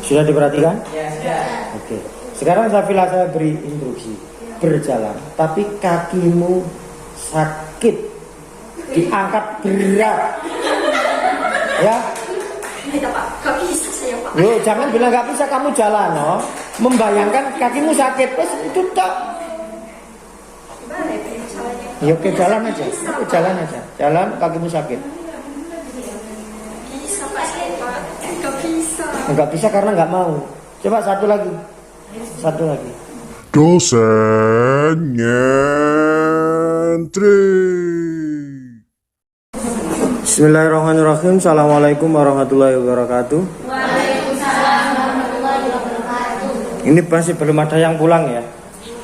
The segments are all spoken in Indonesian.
Sudah diperhatikan? Oke. Sekarang saya beri instruksi. Berjalan, tapi kakimu sakit, diangkat berat. Ya. Pak, gak bisa saya, Pak. Loh, jangan bilang gak bisa, kamu jalan, no. Membayangkan kakimu sakit, terus itu tak. Ya oke, jalan aja. Oke, jalan aja. Jalan, kakimu sakit. Bisa, Pak, saya, Pak. Gak bisa. Enggak bisa karena nggak mau. Coba satu lagi. Satu lagi. Dosen nyentri. Bismillahirrahmanirrahim. Assalamualaikum warahmatullahi wabarakatuh. Waalaikumsalam warahmatullahi wabarakatuh. Ini masih belum ada yang pulang ya?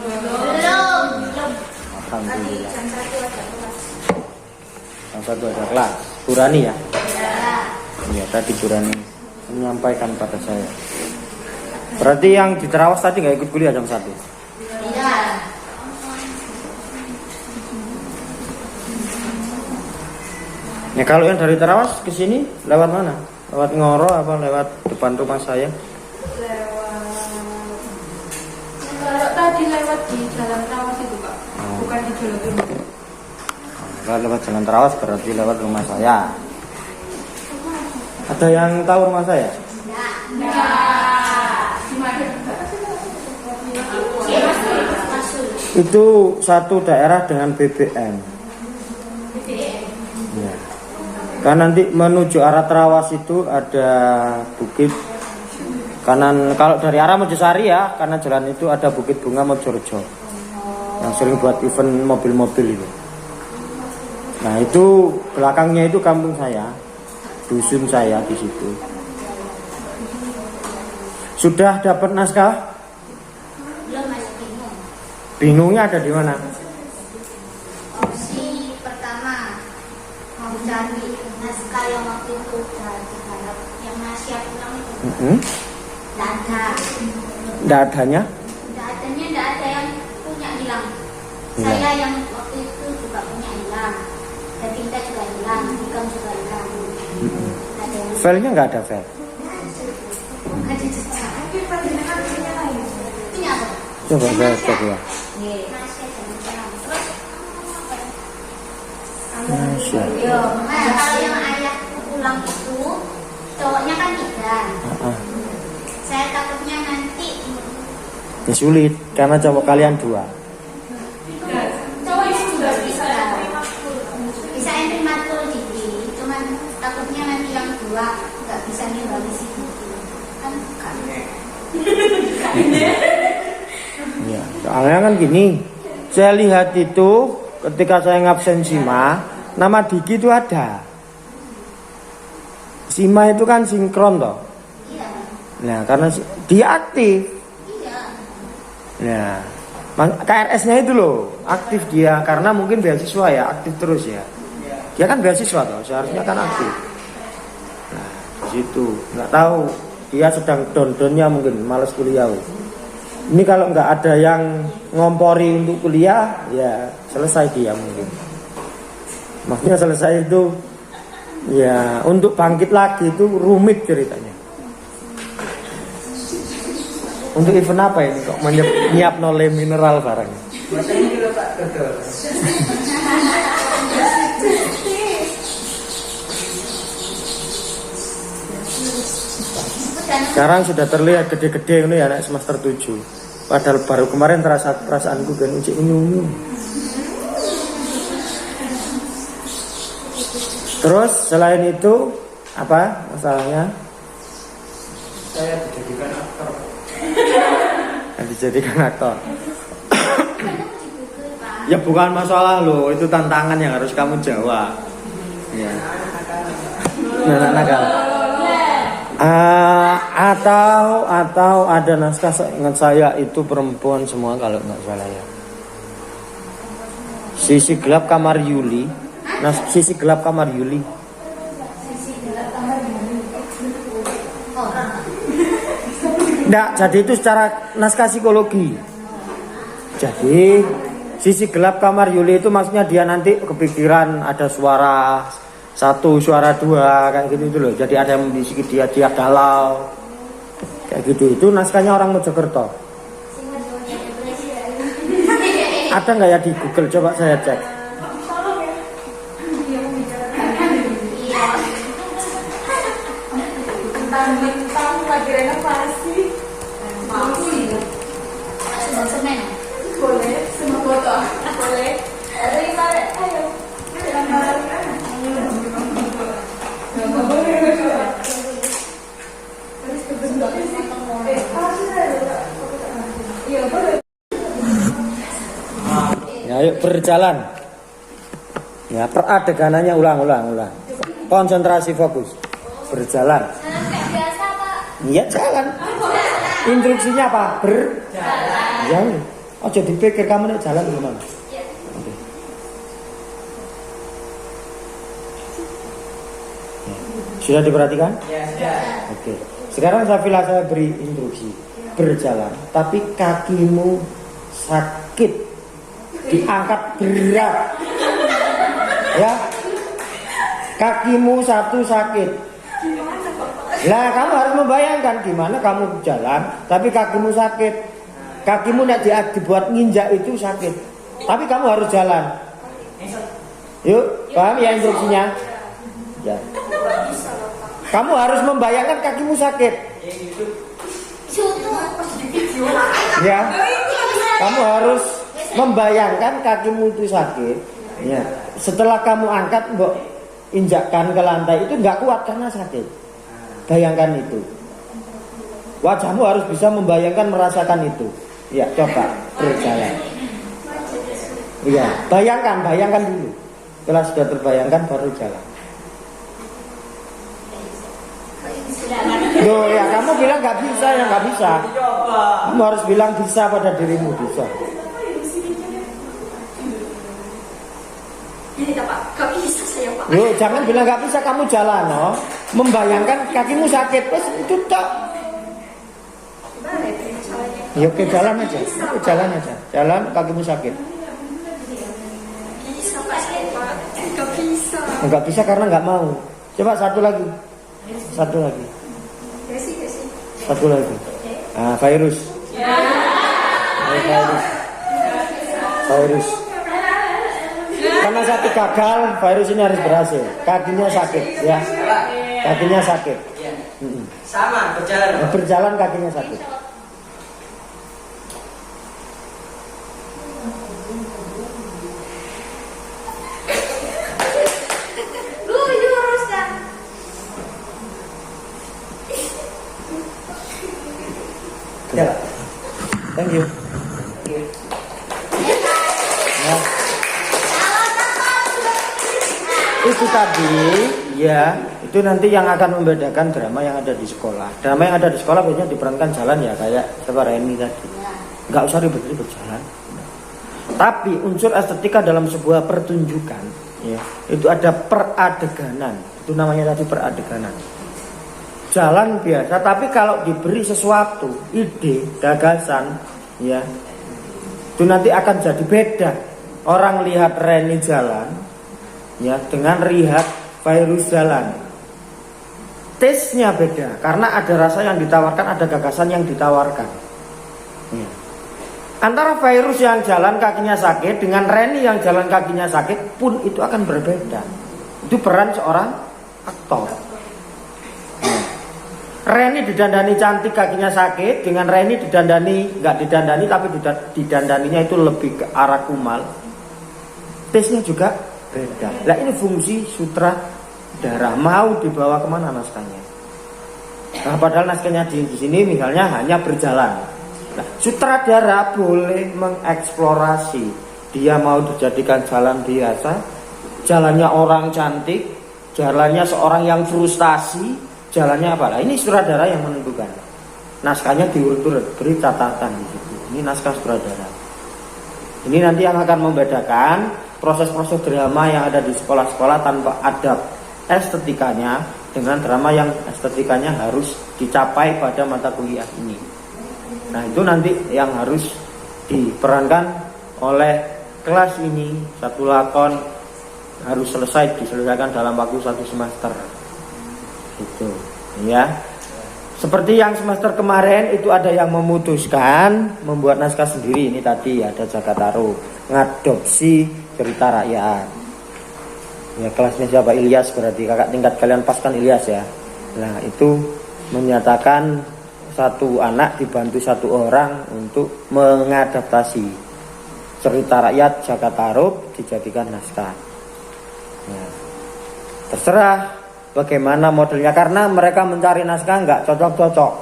Belum. Alhamdulillah. Yang satu ada kelas. Burani ya? Iya, tadi Burani menyampaikan pada saya. Berarti yang di Terawas tadi nggak ikut kuliah jam 1? Iya. Ya kalau yang dari Terawas ke sini lewat mana? Lewat Ngoro apa lewat depan rumah saya? Kalau tadi lewat di jalan Terawas itu, Pak, bukan di jalan Timur. Kalau lewat jalan Terawas berarti lewat rumah saya. Ada yang tahu rumah saya? Itu satu daerah dengan BBM. Ya. Karena nanti menuju arah Terawas itu ada bukit kanan. Kalau dari arah Mojosari ya, karena jalan itu ada Bukit Bunga Mojorejo yang sering buat event mobil-mobil itu. Nah itu belakangnya itu kampung saya, dusun saya di situ. Sudah dapat naskah? Belum, masih bingung. Bingungnya ada di mana? Opsi pertama mau cari naskah yang waktu itu udah digarap, yang Asia pulang itu. Nggak ada. Nggak adanya? Nggak adanya, nggak ada yang punya hilang. Hilang. Saya yang waktu itu juga punya hilang. Dan kita juga hilang, Ikam juga hilang. Nggak ada yang Filenya nggak ada file. nggak ada jejak. Punya apa? Coba saya cek ya. Masih ada yang hilang. Terus Masya. yo, nah, kalau yang ayahku pulang itu cowoknya kan 3. Saya takutnya nanti Ya sulit karena cowok kalian 2. cowoknya juga bisa entry matul Didi, cuman takutnya nanti yang 2 nggak bisa ngimbang si Didi kan bukan. Ya, soalnya kan gini, saya lihat itu ketika saya ngabsen Sima, nama Diki itu ada. Sima itu kan sinkron toh. Iya, Nah, karena dia aktif. iya. Nah, KRS-nya itu loh, aktif dia karena mungkin beasiswa ya, aktif terus ya. Dia kan beasiswa toh, seharusnya kan aktif. Nah, di situ nggak tahu dia sedang down-downnya mungkin malas kuliah. Ini kalau nggak ada yang ngompori untuk kuliah, ya selesai dia mungkin. Maksudnya selesai itu, ya untuk bangkit lagi itu rumit ceritanya. Untuk event apa ini kok nyiap noleh mineral barang? Sekarang sudah terlihat gede-gede ini anak semester 7. Padahal baru kemarin perasaanku kan uji unyu. Terus selain itu apa masalahnya? Saya dijadikan aktor. Dijadikan aktor. Ya bukan masalah loh, itu tantangan yang harus kamu jawab. Ya. Anak nakal. Atau ada naskah ingat saya itu perempuan semua kalau nggak salah ya. Sisi gelap kamar Yuli. Sisi gelap kamar Yuli. Nggak, jadi itu secara naskah psikologi. Jadi sisi gelap kamar Yuli itu maksudnya dia nanti kepikiran ada suara 1, suara 2 kayak gitu itu loh. Jadi ada yang membisiki dia galau. Kayak gitu. Itu naskahnya orang Mojokerto. Ada nggak ya di Google? Coba saya cek. Bentang lagi renovasi. Sudah semen. Boleh, semua foto. Boleh. Ada yang tarik, ayo. Ya, ayo berjalan. Ya, peradeganannya ulang. Konsentrasi fokus. Berjalan. Kayak biasa Pak. Iya, jalan. Instruksinya apa? Berjalan. Oh, jadi pikir kamu nih jalan gimana? Oke. Sudah diperhatikan? Oke. Sekarang saya beri instruksi. Berjalan, tapi kakimu sakit. Diangkat berat. Ya. Kakimu satu sakit. Lah kamu harus membayangkan gimana kamu jalan tapi kakimu sakit. Kakimu nak dibuat nginjak itu sakit. Tapi kamu harus jalan. Yuk, paham ya instruksinya? Ya. Kamu harus membayangkan kakimu sakit. Ya. Kamu harus membayangkan kakimu itu sakit. Ya. Setelah kamu angkat, mbok injakkan ke lantai itu nggak kuat karena sakit. Bayangkan itu. Wajahmu harus bisa membayangkan, merasakan itu. Ya, coba berjalan. Iya, bayangkan dulu. Setelah sudah terbayangkan baru jalan. Loh ya, kamu bilang nggak bisa, ya nggak bisa. Kamu harus bilang bisa pada dirimu, bisa. Ini Pak, gak bisa saya Pak. Loh, jangan bilang nggak bisa, kamu jalan, no. Membayangkan kakimu sakit, wes itu tak. Ya oke, jalan aja. Oke, jalan aja. Jalan, kakimu sakit. Bisa Pak, gak bisa. Nggak bisa karena nggak mau. Coba satu lagi. Satu lagi. Satu lagi. Ah, virus. Virus. Karena satu gagal, virus ini harus berhasil. Kakinya sakit, ya. Kakinya sakit. Sama, berjalan. Berjalan kakinya sakit. Ya. Thank you. Ya. Itu tadi, ya, itu nanti yang akan membedakan drama yang ada di sekolah. Drama yang ada di sekolah biasanya diperankan jalan ya, kayak siapa Reni tadi. Nggak usah ribet-ribet jalan. Tapi unsur estetika dalam sebuah pertunjukan, ya, itu ada peradeganan. Itu namanya tadi peradeganan. Jalan biasa, tapi kalau diberi sesuatu, ide, gagasan, ya, itu nanti akan jadi beda. Orang lihat Reni jalan, ya, dengan lihat virus jalan. Tesnya beda, karena ada rasa yang ditawarkan, ada gagasan yang ditawarkan. Ya. Antara virus yang jalan kakinya sakit dengan Reni yang jalan kakinya sakit pun itu akan berbeda. Itu peran seorang aktor. Reni didandani cantik kakinya sakit dengan Reni didandani nggak didandani tapi didandaninya itu lebih ke arah kumal. Tesnya juga beda. Nah ini fungsi sutradara, mau dibawa kemana naskahnya. Nah padahal naskahnya di sini misalnya hanya berjalan. Nah, sutradara boleh mengeksplorasi. Dia mau dijadikan jalan biasa, jalannya orang cantik, jalannya seorang yang frustasi, jalannya apa lah? Ini sutradara yang menentukan. Naskahnya diurut-urut, beri catatan di situ. Ini naskah sutradara. Ini nanti yang akan membedakan proses-proses drama yang ada di sekolah-sekolah tanpa adab estetikanya dengan drama yang estetikanya harus dicapai pada mata kuliah ini. Nah itu nanti yang harus diperankan oleh kelas ini. Satu lakon harus diselesaikan dalam waktu 1 semester. Itu ya. Seperti yang semester kemarin itu ada yang memutuskan membuat naskah sendiri. Ini tadi ada Jakartarup ngadopsi cerita rakyat. Ya kelasnya siapa? Ilyas, berarti kakak tingkat kalian pas kan Ilyas ya. Nah itu menyatakan satu anak dibantu satu orang untuk mengadaptasi cerita rakyat Jakartarup dijadikan naskah. Ya. Terserah bagaimana modelnya, karena mereka mencari naskah nggak cocok-cocok.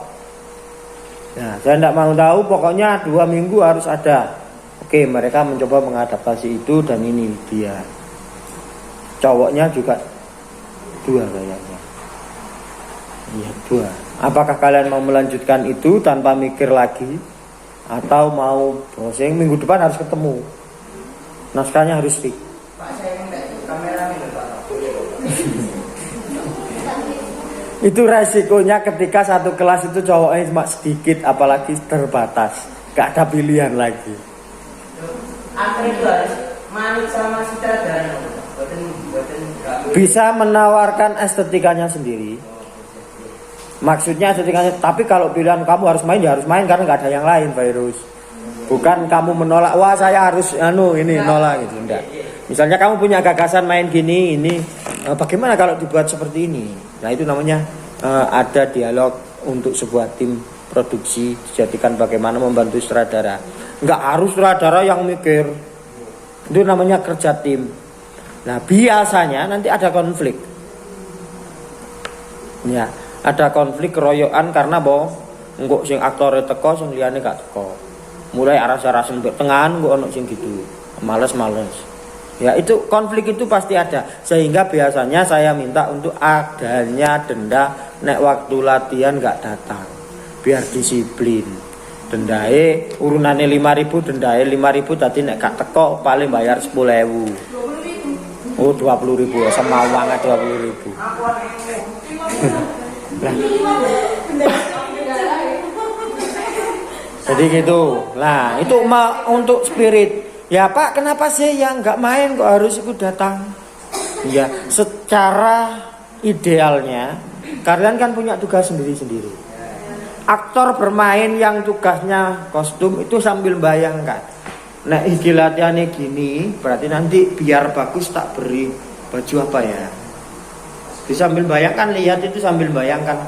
Nah, saya tidak mau tahu, pokoknya 2 minggu harus ada. Oke, mereka mencoba mengadaptasi itu, dan ini dia. Cowoknya juga 2 kayaknya. Iya 2. Apakah kalian mau melanjutkan itu tanpa mikir lagi, atau mau browsing? Minggu depan harus ketemu. Naskahnya harus fix. Pak, saya minta itu kameramen Pak. Itu resikonya ketika satu kelas itu cowoknya cuma sedikit, apalagi terbatas, gak ada pilihan lagi. Akhirnya itu harus manut sama sutradara. Bisa menawarkan estetikanya sendiri. Maksudnya estetikanya, tapi kalau pilihan kamu harus main ya harus main, karena gak ada yang lain, virus. Bukan kamu menolak, wah saya harus ini nolak gitu, enggak. Misalnya kamu punya gagasan main gini, ini bagaimana kalau dibuat seperti ini? Nah itu namanya ada dialog untuk sebuah tim produksi, dijadikan bagaimana membantu sutradara. Enggak harus sutradara yang mikir, itu namanya kerja tim. Nah biasanya nanti ada konflik. Ya, ada konflik keroyokan karena engko sing aktore teko, sing liyane gak teko. Mulai arah-arah sing tengahan engko ono sing gitu. Males-males. Ya itu konflik itu pasti ada, sehingga biasanya saya minta untuk adanya denda nek waktu latihan gak datang, biar disiplin. Dendae urunane 5.000, dendae 5.000, tadi nek gak teko paling bayar 10.000. Oh 20.000, sama uangnya 20.000. Jadi gitu. Nah itu untuk spirit. Ya Pak, kenapa sih yang nggak main kok harus ikut datang? Ya, secara idealnya kalian kan punya tugas sendiri-sendiri. Aktor bermain yang tugasnya kostum itu sambil bayangkan. Nah, iki latihannya gini, berarti nanti biar bagus tak beri baju apa ya? Bisa sambil bayangkan, lihat itu sambil bayangkan.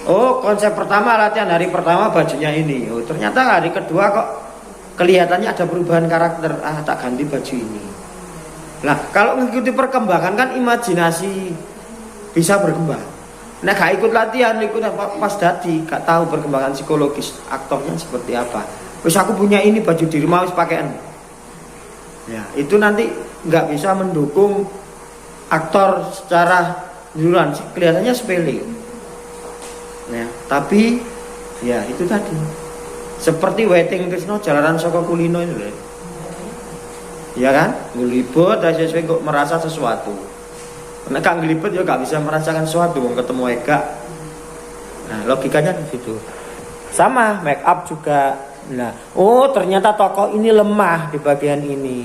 Oh, konsep pertama latihan hari pertama bajunya ini. Oh, ternyata hari kedua kok kelihatannya ada perubahan karakter, tak ganti baju ini. Nah kalau mengikuti perkembangan kan imajinasi bisa berkembang. Nah gak ikut latihan, ikut pas dadi gak tahu perkembangan psikologis aktornya seperti apa. Terus aku punya ini baju di rumah wis pakaian. Ya itu nanti nggak bisa mendukung aktor secara keseluruhan, kelihatannya sepele. Ya tapi ya itu tadi. Seperti Waiting Krisno jalanan saka kulino itu loh. Ya kan? Ngelibet aja sesuai kok merasa sesuatu. Nek gak ngelibet ya gak bisa merasakan sesuatu wong ketemu Ega. Nah, logikanya di situ. Sama make up juga. Nah, oh ternyata tokoh ini lemah di bagian ini.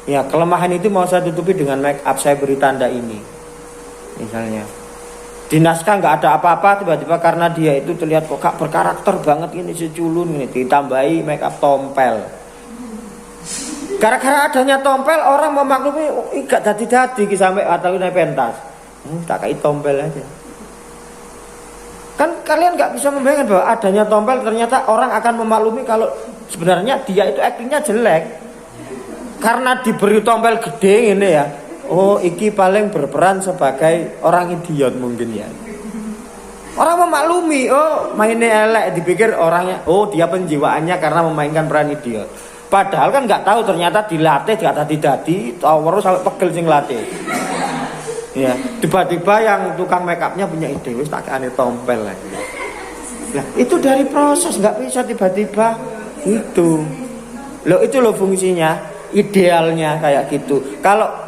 Ya, kelemahan itu mau saya tutupi dengan make up, saya beri tanda ini. Misalnya di naskah nggak ada apa-apa, tiba-tiba karena dia itu terlihat kok gak berkarakter banget ini, seculun ini, ditambahi make up tompel. Gara-gara adanya tompel orang memaklumi, oh gak dadi-dadi sampai atau naik pentas. Tak kayak tompel aja. Kan kalian nggak bisa membayangkan bahwa adanya tompel ternyata orang akan memaklumi kalau sebenarnya dia itu aktingnya jelek. Karena diberi tompel gede ini ya. Oh, iki paling berperan sebagai orang idiot mungkin ya. Orang memaklumi, oh mainnya elek, dipikir orangnya, oh dia penjiwaannya karena memainkan peran idiot. Padahal kan nggak tahu ternyata dilatih gak tadi tahu sampai pegel sing latih. Ya, tiba-tiba yang tukang make upnya punya ide, wis tak kane tompel lagi. Nah, itu dari proses, nggak bisa tiba-tiba itu. Loh itu loh fungsinya, idealnya kayak gitu. Kalau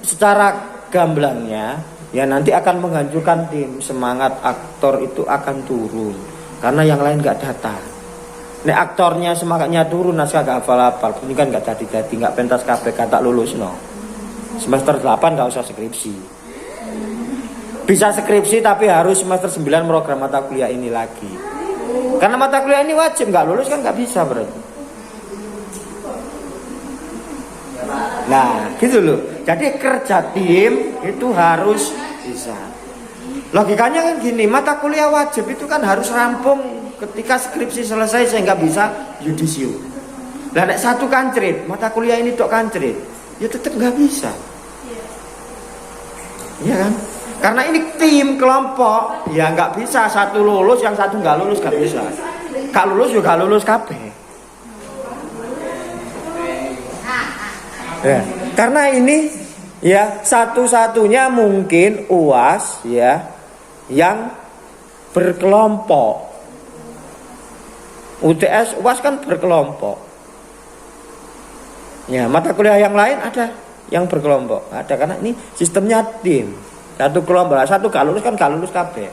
secara gamblangnya ya nanti akan menghancurkan tim, semangat aktor itu akan turun karena yang lain nggak datang. Nek aktornya semangatnya turun, naskah gak hafal-hafal, ini kan nggak jadi nggak pentas KPK tak lulus no. Semester 8 nggak usah skripsi. Bisa skripsi tapi harus semester 9 program mata kuliah ini lagi. Karena mata kuliah ini wajib, nggak lulus kan nggak bisa berarti. Nah, gitu loh. Jadi kerja tim itu harus bisa. Logikanya kan gini, mata kuliah wajib itu kan harus rampung ketika skripsi selesai sehingga bisa yudisium. Lah nek satu kancrit, mata kuliah ini tok kancrit, ya tetap nggak bisa. Iya kan? Karena ini tim kelompok, ya nggak bisa satu lulus yang satu nggak lulus, nggak bisa. Kak lulus juga lulus kabeh. Ya, karena ini ya satu-satunya mungkin UAS ya yang berkelompok. UTS UAS kan berkelompok. Ya, mata kuliah yang lain ada yang berkelompok. Ada karena ini sistemnya tim. Satu kelompok, satu gak lulus kan gak lulus kabeh.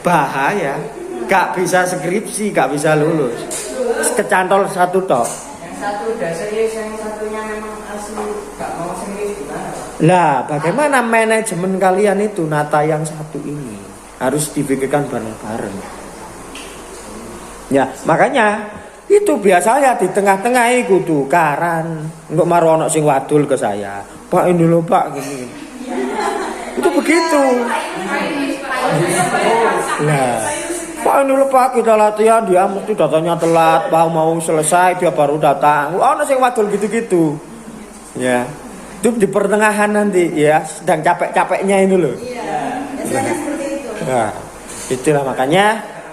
Bahaya. Gak bisa skripsi, gak bisa lulus. Kecantol satu tok. Yang satu udah serius, yang satunya memang asli gak mau serius gimana? Lah, bagaimana manajemen kalian itu nata yang satu ini harus dipikirkan bareng-bareng. Ya, makanya itu biasanya di tengah-tengah itu tuh karan nggak marono sing wadul ke saya. Pak ini loh Pak gini. Itu begitu. Nah, Pak ini loh Pak kita latihan dia mesti datanya telat, mau selesai dia baru datang. Ono sing wadul gitu-gitu. Ya. Itu di pertengahan nanti ya, sedang capek-capeknya ini loh. Iya, biasanya seperti itu. Nah, itulah makanya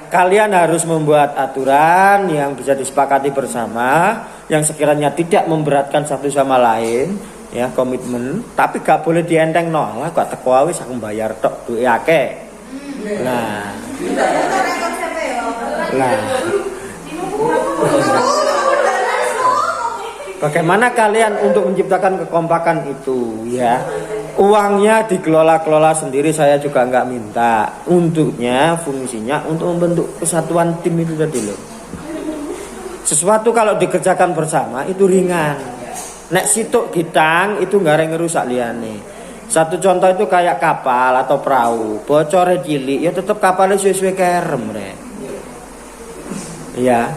kalian harus membuat aturan yang bisa disepakati bersama, yang sekiranya tidak memberatkan satu sama lain, ya komitmen. Tapi gak boleh dienteng no, lah gak teko wis aku bayar tok duwe akeh. Nah, bagaimana kalian untuk menciptakan kekompakan itu ya? Uangnya dikelola-kelola sendiri, saya juga nggak minta. Untuknya, fungsinya untuk membentuk kesatuan tim itu tadi loh. Sesuatu kalau dikerjakan bersama itu ringan. Nek situk gitang itu nggak ada yang ngerusak liane. Satu contoh itu kayak kapal atau perahu, bocornya cilik, ya tetap kapalnya sesuai kerem re. Ya.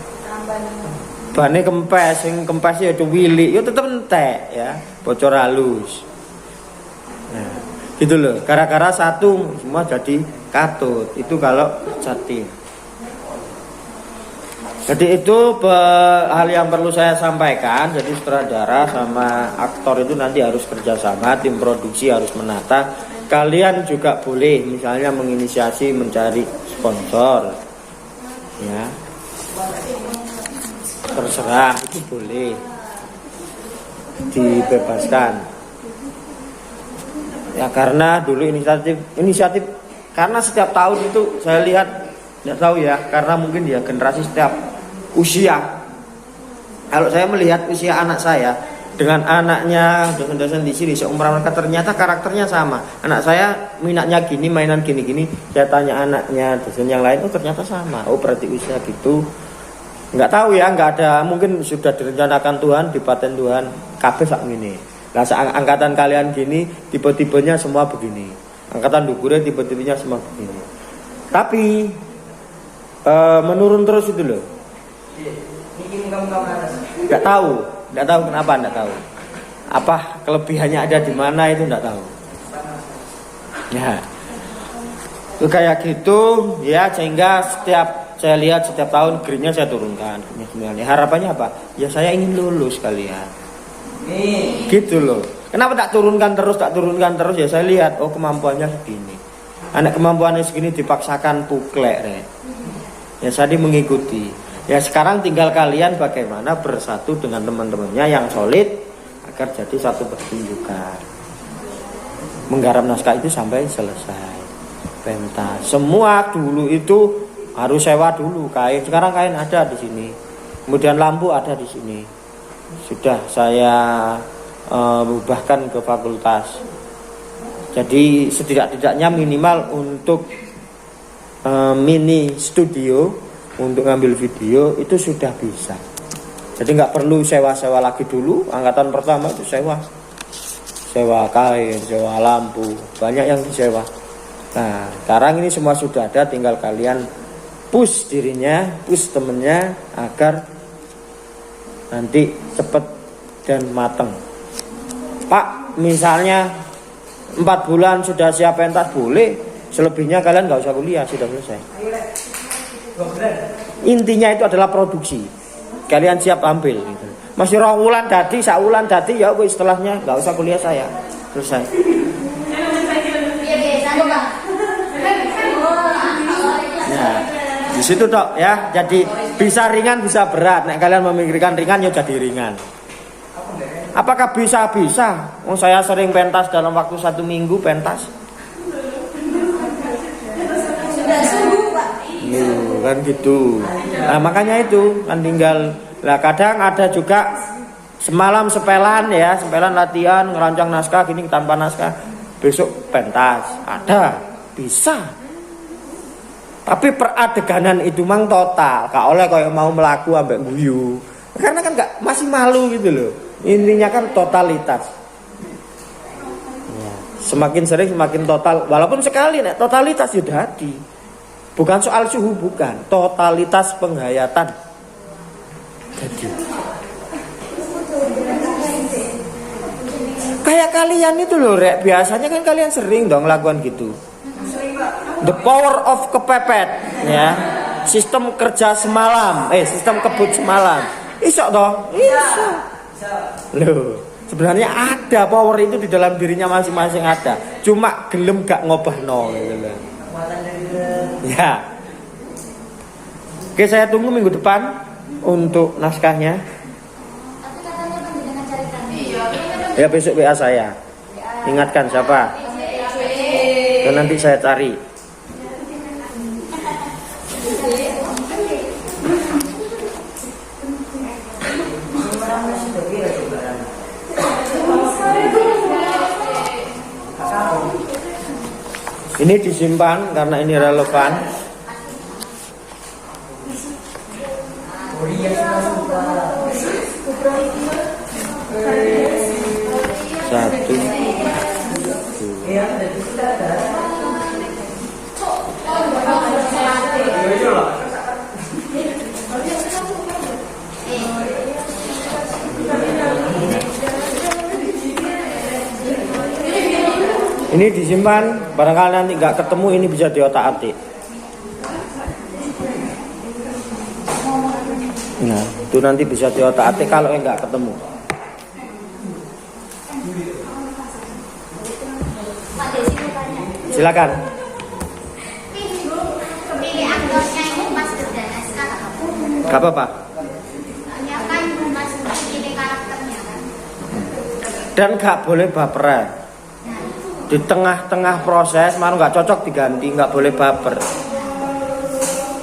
Bane kempes, yang kempesnya itu wili, ya tetap entek ya, bocor halus. Nah, gitu loh. Gara-gara satu semua jadi katut. Itu kalau satu. Jadi itu hal yang perlu saya sampaikan. Jadi sutradara sama aktor itu nanti harus kerjasama, tim produksi harus menata. Kalian juga boleh misalnya menginisiasi mencari sponsor, ya. Terserah itu boleh dibebaskan. Ya karena dulu inisiatif karena setiap tahun itu saya lihat tidak tahu ya, karena mungkin ya generasi setiap usia. Kalau saya melihat usia anak saya dengan anaknya dosen-dosen di sini seumuran mereka ternyata karakternya sama. Anak saya minatnya gini, mainan gini-gini. Saya tanya anaknya dosen yang lain, oh ternyata sama. Oh berarti usia gitu. Nggak tahu ya, nggak ada, mungkin sudah direncanakan Tuhan, dipaten Tuhan. Kabeh sak ngene. Nah, angkatan kalian gini, tipe-tipenya semua begini. Angkatan dugure tipe-tipenya semua begini. Tapi menurun terus itu loh. Nggak tahu kenapa, nggak tahu. Apa kelebihannya ada di mana itu nggak tahu. Ya, itu kayak gitu ya, sehingga saya lihat setiap tahun grade-nya saya turunkan. Harapannya apa? Ya saya ingin lulus kalian. Gitu loh. Kenapa tak turunkan terus ya, saya lihat oh kemampuannya segini. Anak kemampuannya segini dipaksakan puklek re. Ya saya mengikuti. Ya sekarang tinggal kalian bagaimana bersatu dengan teman-temannya yang solid agar jadi satu pertunjukan. Menggarap naskah itu sampai selesai. Pentas. Semua dulu itu harus sewa dulu kain. Sekarang kain ada di sini. Kemudian lampu ada di sini. Sudah saya ubahkan ke fakultas. Jadi setidak-tidaknya minimal untuk mini studio untuk ngambil video itu sudah bisa. Jadi nggak perlu sewa-sewa lagi dulu. Angkatan pertama itu sewa kain, sewa lampu, banyak yang disewa. Nah, sekarang ini semua sudah ada, tinggal kalian push dirinya, push temennya agar nanti cepet dan mateng. Pak, misalnya 4 bulan sudah siap pentas boleh, selebihnya kalian nggak usah kuliah, sudah selesai. Intinya itu adalah produksi. Kalian siap ambil gitu. Masih roh wulan dadi, saulan dadi ya wis, setelahnya nggak usah kuliah saya. Selesai. Nah, di situ Dok ya. Jadi bisa ringan bisa berat. Nek kalian memikirkan ringan ya jadi ringan. Apakah bisa? Oh, saya sering pentas dalam waktu 1 minggu pentas. Sudah subuh, Pak. Kan gitu. Nah, makanya itu kan tinggal. Lah kadang ada juga semalam sepelan ya, sepelan latihan ngerancang naskah gini tanpa naskah. Besok pentas. Ada, bisa. Tapi peradeganan itu mang total. Gak oleh kayak mau melaku ambek guyu. Karena kan gak, masih malu gitu loh. Intinya kan totalitas. Ya, semakin sering semakin total. Walaupun sekali nek totalitas sudah jadi. Bukan soal suhu, bukan. Totalitas penghayatan. Jadi kayak kalian itu loh, Rek. Biasanya kan kalian sering dong lakukan gitu. The power of kepepet ya. Sistem kerja semalam, sistem kebut semalam. Iso toh? Iso. Loh, sebenarnya ada power itu di dalam dirinya masing-masing ada. Cuma gelem gak ngobahno gitu loh. Ya. Oke, saya tunggu minggu depan untuk naskahnya. Tapi katanya panjenengan carikan. Ya besok WA saya. Ingatkan siapa? Dan nanti saya cari. Ini disimpan karena ini relevan. Satu. Ini disimpan, barangkali nanti nggak ketemu ini bisa diotak-atik. Nah, itu nanti bisa diotak-atik kalau nggak ketemu. Silakan. Pilih aktornya itu Mas Gerdanas kan? Gak apa-apa. Soalnya kan Mas pilih karakternya kan. Dan gak boleh baperan. Di tengah-tengah proses malah nggak cocok diganti, nggak boleh baper.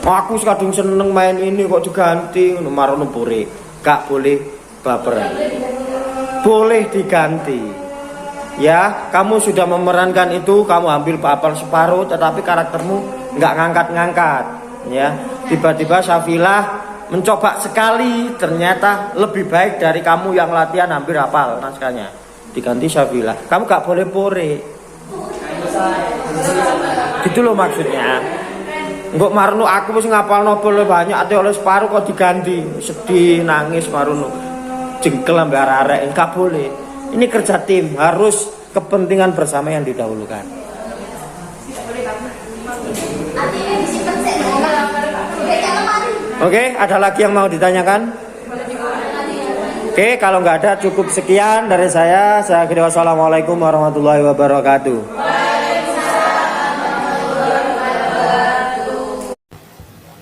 Aku kadung seneng main ini kok diganti, marono pure. Gak boleh baperan. Boleh diganti. Ya, kamu sudah memerankan itu, kamu ambil papal separuh, tetapi karaktermu nggak ngangkat-ngangkat. Ya, tiba-tiba Syafilah mencoba sekali, ternyata lebih baik dari kamu yang latihan hampir hafal naskahnya. Diganti Syafilah. Kamu nggak boleh pore. Gitu loh maksudnya. Enggak marno aku wis ngapal novel banyak ate oleh separuh kok diganti. Sedih, nangis marno. Jengkel ambek arek enggak boleh. Ini kerja tim, harus kepentingan bersama yang didahulukan. Artinya disimpan saya. Oke, ada lagi yang mau ditanyakan? Oke, kalau nggak ada cukup sekian dari saya. Saya akhiri wassalamualaikum warahmatullahi wabarakatuh.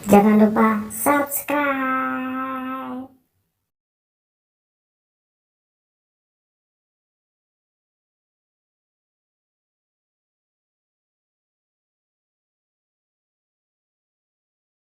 Jangan lupa